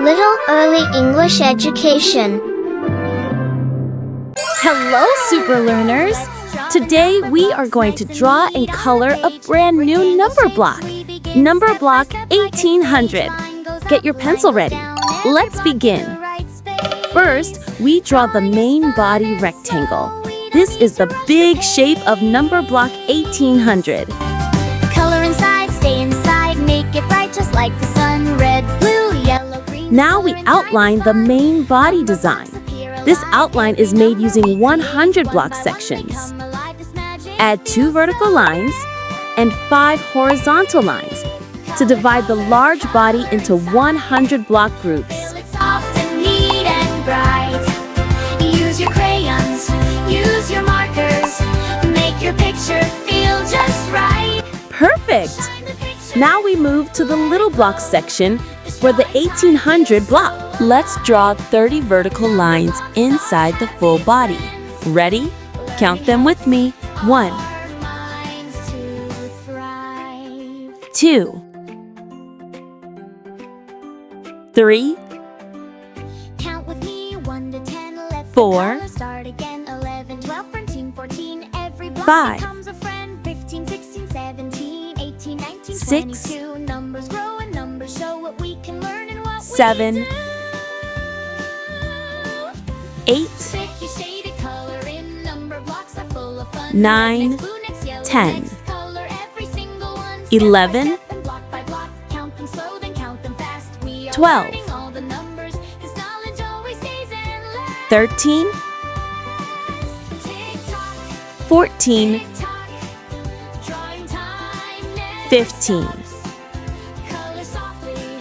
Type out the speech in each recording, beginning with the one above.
Little Early English Education. Hello, super learners! Today we are going to draw and color a brand new number block. Number block 1800. Get your pencil ready. Let's begin. First, we draw the main body rectangle. This is the big shape of number block 1800. Color inside, stay inside, make it bright just like the sun. Red, blue, yellow, green. Now we outline the main body design. This outline is made using 100 block sections. Add 2 vertical lines and 5 horizontal lines to divide the large body into 100 block groups. Soft and neat and bright. Use your crayons, use your markers. Make your picture feel just right. Perfect! Now we move to the little block section for the 1800 block. Let's draw 30 vertical lines inside the full body. Ready? Count them with me. 1, 2, 3, Count with me 1 to 10, 11. 4, Start again 11, 12, 13, 14. Every block 5, becomes a friend. 15, 16, 17, 18, 19, 6, 22. Numbers grow and numbers show what we can learn and what 7, we do. 8, Pick your shaded color in number blocks are full of fun. 9, Next blue, next yellow, 10, next color, every single one. 11, Step by step and block by block. Count them slow, then count them fast. We are 12, learning all the numbers, 'cause knowledge always stays and lasts. 13, Tick-tock, 14, tick-tock, drawing time never 15, stops. Color softly,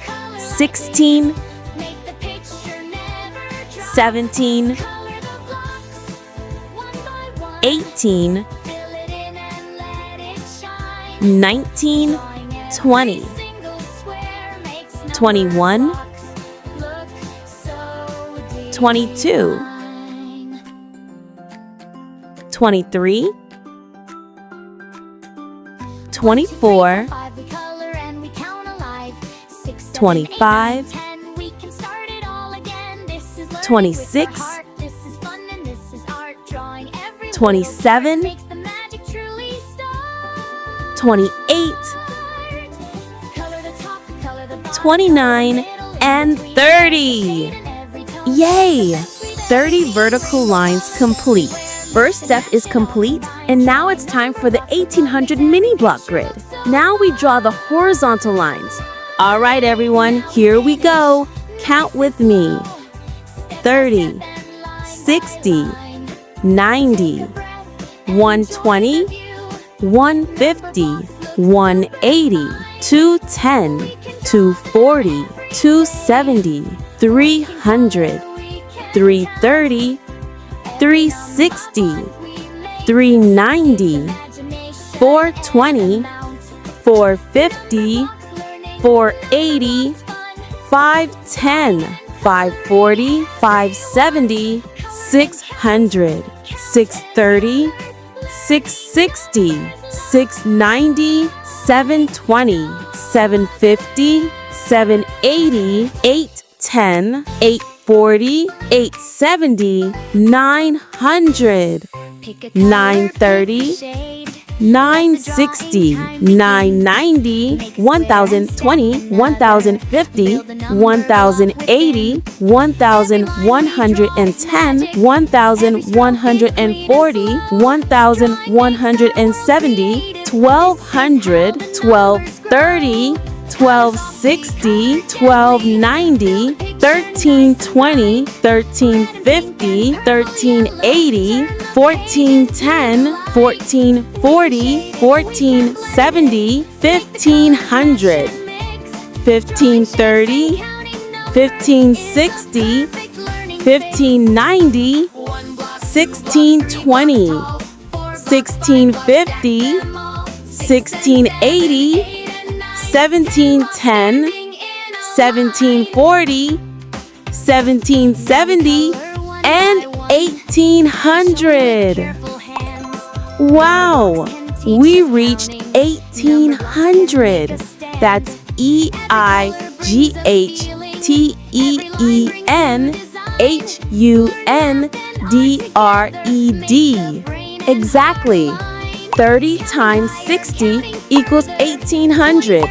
color 16, lightly. Make the picture never drop. 17, Color the blocks, one by one. 18, Fill it in and let it shine. 19, Drawing every 20, single square makes number 21, blocks look so 22, divine. 23, 24, 5 we color and we count alive. 6, 7, 25, 8, 9, 10 we can start it all again. This is learning 26, with our heart. This is fun and this is art. Drawing every little 27, part makes the magic truly start. 28, Color the top, color the bottom, 29, middle, in and between, 30. every shade and every tone. Yay! 30 vertical lines complete. First step is complete, and now it's time for the 1800 mini block grid. Now we draw the horizontal lines. All right, everyone, here we go. Count with me. 30, 60, 90, 120, 150, 180, 210, 240, 270, 300, 330, 360, 390, 420, 450, 480, 510, 540, 570, 600, 630, 660, 690, 720, 750, 780, 810, 840, 870, 900, Pick a color, 930, pick a shade. 960, 990, 1020, 1050, 1080, 1110, 1140, 1170, 1200, 1230, 1260, 1290, 1320, 1350, 1380, 1410, 1440, 1470, 1500, 1530, 1560, 1590, 1620, 1650, 1680, 1710, 1740, 1770, and 1800. Wow! We reached 1800. That's EIGH TEENHUNDRED. Exactly. 30 times 60 equals 1800.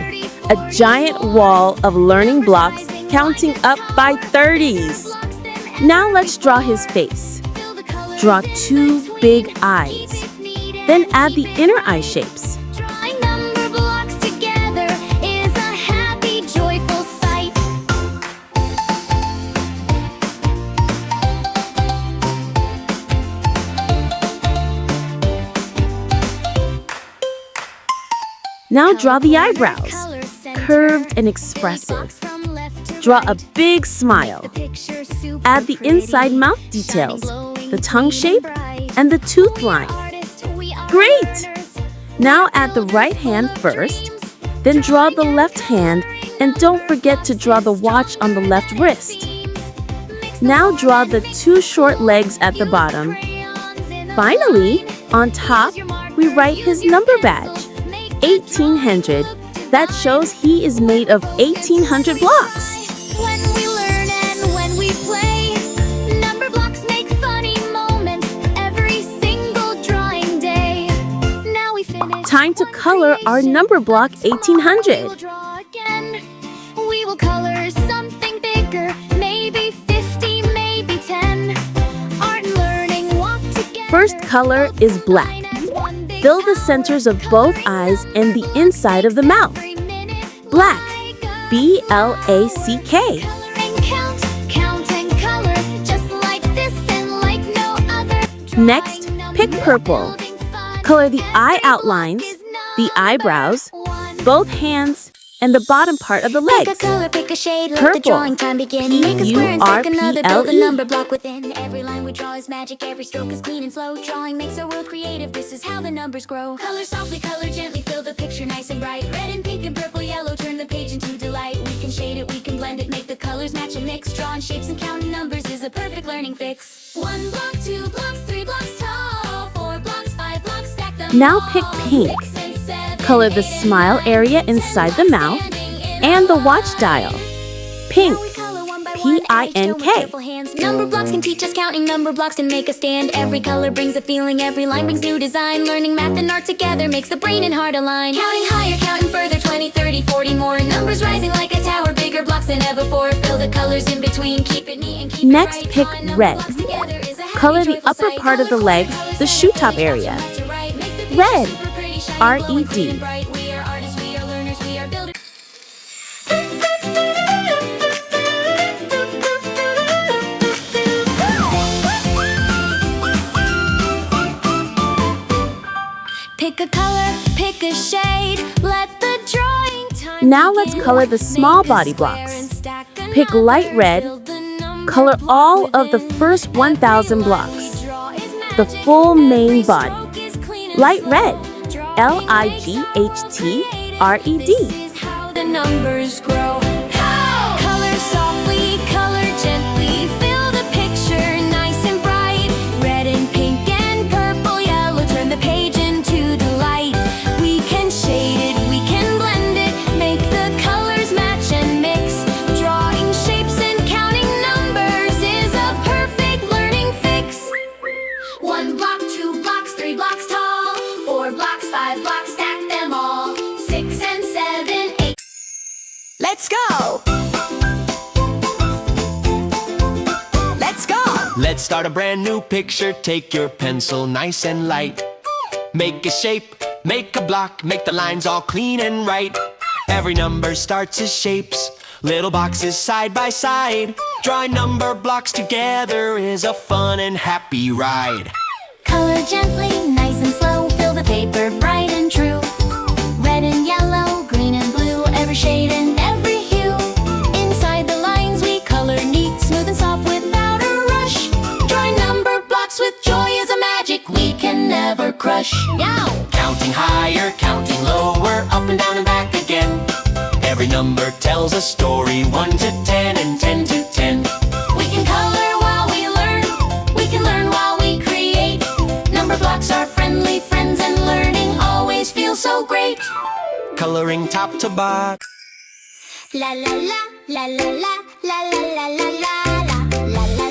A giant wall of learning blocks counting up by 30s. Now let's draw his face. Draw 2 big eyes. Then add the inner eye shapes. Drawing number blocks together is a happy, joyful sight. Now draw the eyebrows, curved and expressive. Draw a big smile. Add the inside mouth details, the tongue shape, and the tooth line. Great! Now add the right hand first, then draw the left hand, and don't forget to draw the watch on the left wrist. Now draw the 2 short legs at the bottom. Finally, on top, we write his number badge, 1800. That shows he is made of 1800 blocks. When we learn and when we play, number blocks make funny moments every single drawing day. Now we finish. Time to color our number block 1800. We'll draw again. We will color something bigger, maybe 50, maybe 10. Art and learning walk together. First color is black. Fill the centers of both eyes and the inside of the mouth. Black. B-L-A-C-K. Next, pick purple. Color the eye outlines, the eyebrows, both hands, and the bottom part of the legs. Pick a color, pick a shade, let the Purple. drawing time begin. Make a square and stack another, build a P-U-R-P-L-E. number block within. Every line we draw is magic, every stroke is clean and slow. Drawing makes our world creative, this is how the numbers grow. Color softly, color gently, fill the picture nice and bright. Red and pink and purple, yellow, turn the page into delight. We can shade it, we can blend it, make the colors match and mix. Drawing shapes and counting numbers is a perfect learning fix. 1 block, 2 blocks, 3 blocks tall, 4 blocks, 5 blocks, stack them Now all. pick pink. 6 and 7, Color the smile area inside the mouth and the watch dial. Pink. P-I-N-K. Number blocks can teach us counting, number blocks can make us stand. Every color brings a feeling, every line brings new design. Learning math and art together makes the brain and heart align. Counting higher, counting further, 20, 30, 40 more. Numbers rising like a tower, bigger blocks than ever before. Fill the colors in between, keep it neat and keep Next, it right. pick Drawing number red. blocks together is a happy, Color the joyful upper sight. part of the legs, the shoe top area. Red. R-E-D. We are artists, we are learners, we are builders. Pick a color, pick a shade, let the drawing time Now let's begin. color the small Make a body square blocks. and stack Pick another, light red. build the number Color block all of the within. first 1,000 Every line blocks. we draw is The magic, full main every body. stroke is clean and Light slow. red. Drawing L-I-G-H-T-R-E-D. This is how the numbers grow. Color softly, color gently, fill the picture nice and bright. Red and pink and purple, yellow, turn the page into delight. We can shade it, we can blend it, make the colors match and mix. Drawing shapes and counting numbers is a perfect learning fix. 1 block, 2 blocks, 3 blocks tall, 4 blocks, 5 blocks, stack them all. 6 and 7, 8. Let's go! Let's go! Let's start a brand new picture. Take your pencil nice and light. Make a shape, make a block, make the lines all clean and right. Every number starts as shapes, little boxes side by side. Drawing number blocks together is a fun and happy ride. Color gently, nice and slow, fill the paper bright and true. Red and yellow, green and blue, every shade and every hue. Inside the lines we color neat, smooth and soft without a rush. Drawing number blocks with joy is a magic we can never crush. Yow! Counting higher, counting lower, up and down and back again. Every number tells a story, 1 to 10 and 10 to 10. We can color while we learn, we can learn while we create. Number blocks are friendly friends and learning always feels so great. Coloring top to bottom. La la la, la la la, La la la la la la la la la la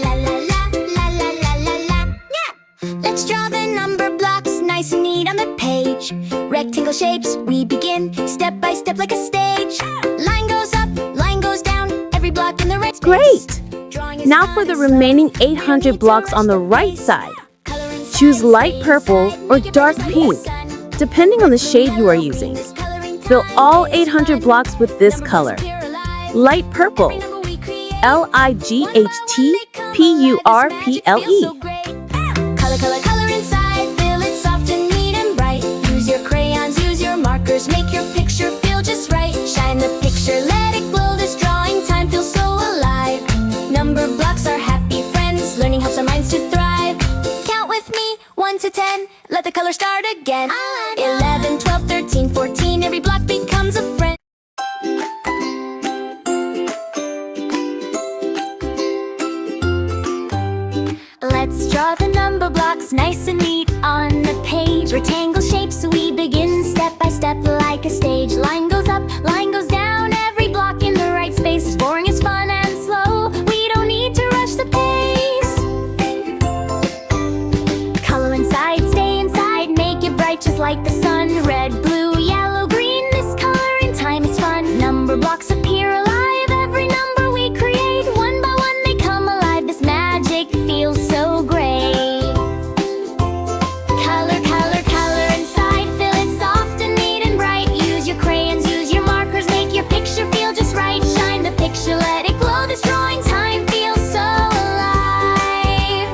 la la la la la la. Yeah. Let's draw the number blocks nice and neat on the page. Rectangle shapes we begin step by step like a stage. Line goes up, line goes down, every block in the right space. Great! Now for the remaining 800 blocks on the right side. Choose light purple or dark pink, depending on the shade you are using. Fill all 800 blocks with this color. Light purple, Lightpurple. Color, color, color inside, fill it soft and neat and bright. Use your crayons, use your markers, make your picture feel just right. Shine the picture, let it glow, this drawing time feels so alive. Number blocks are happy friends, learning helps our minds to thrive. Count with me, 1 to 10, let the color start again. 11, 12, 13, 14, every block becomes a friend. Let's draw the number blocks nice and neat on the page. Rectangle shapes we begin step by step like a stage. Line goes up, line goes down, every block in the right space. As boring as fun and slow, we don't need to rush the pace. Color inside, stay inside, make it bright just like the sun. Red, blue, yellow, green, this color in time is fun. Number blocks appear alive, every number we create. One by one they come alive, this magic feels so great. Color, color, color inside, fill it soft and neat and bright. Use your crayons, use your markers, make your picture feel just right. Shine the picture, let it glow, this drawing time feels so alive.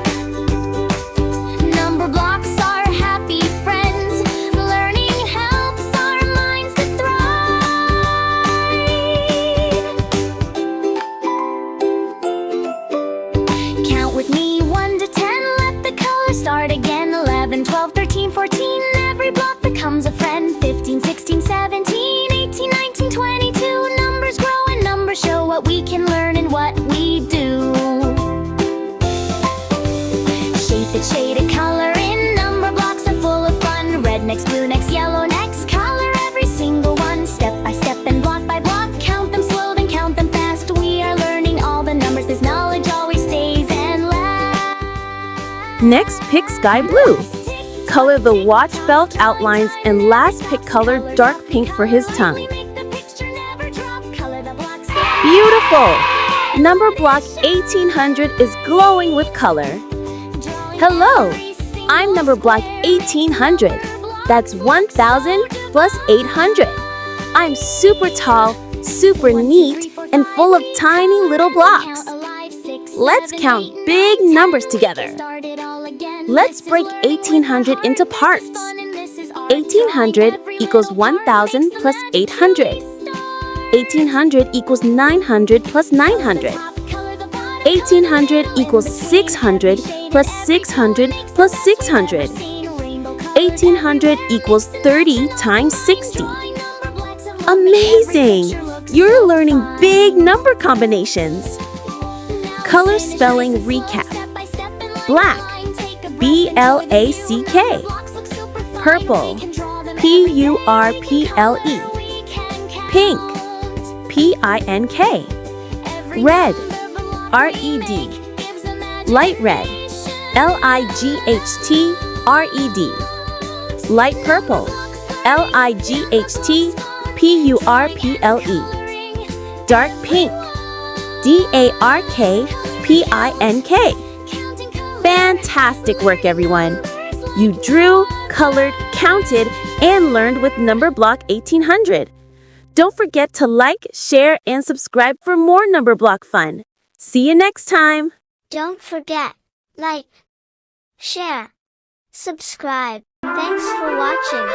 Number blocks are happy friends, learning helps our minds to thrive. Count with me, 1 to 10, let the color start again. 11, 12, 13, 14, every block becomes a friend. 15, 16, 17, 18, 19, 22, numbers grow and numbers show what we can learn and what we do. Shaped, shaded, color in number blocks are full of fun. Red next, blue next, yellow next, color every single one. Step by step and block by block, count them slow then count them fast. We are learning all the numbers, this knowledge always stays and lasts. Next, pick sky blue. Color the watch belt outlines and last pick color dark pink for his tongue. Beautiful! Number block 1800 is glowing with color. Hello! I'm number block 1800. That's 1000 plus 800. I'm super tall, super neat, and full of tiny little blocks. Let's count big numbers together. Let's break 1800 into parts. 1800 equals 1000 plus 800. 1800 equals 900 plus 900. 1800 equals 600 plus 600 plus 600. 1800 equals 30 times 60. Amazing! You're learning big number combinations. Color spelling recap. Black, B-L-A-C-K. Purple, P-U-R-P-L-E. Pink, P-I-N-K. Red, R-E-D. Light red, L-I-G-H-T-R-E-D. Light purple, L-I-G-H-T-P-U-R-P-L-E. Dark pink, D-A-R-K-P-I-N-K. Fantastic work, everyone! You drew, colored, counted, and learned with number block 1800. Don't forget to like, share, and subscribe for more number block fun. See you next time! Don't forget, like, share, subscribe. Thanks for watching.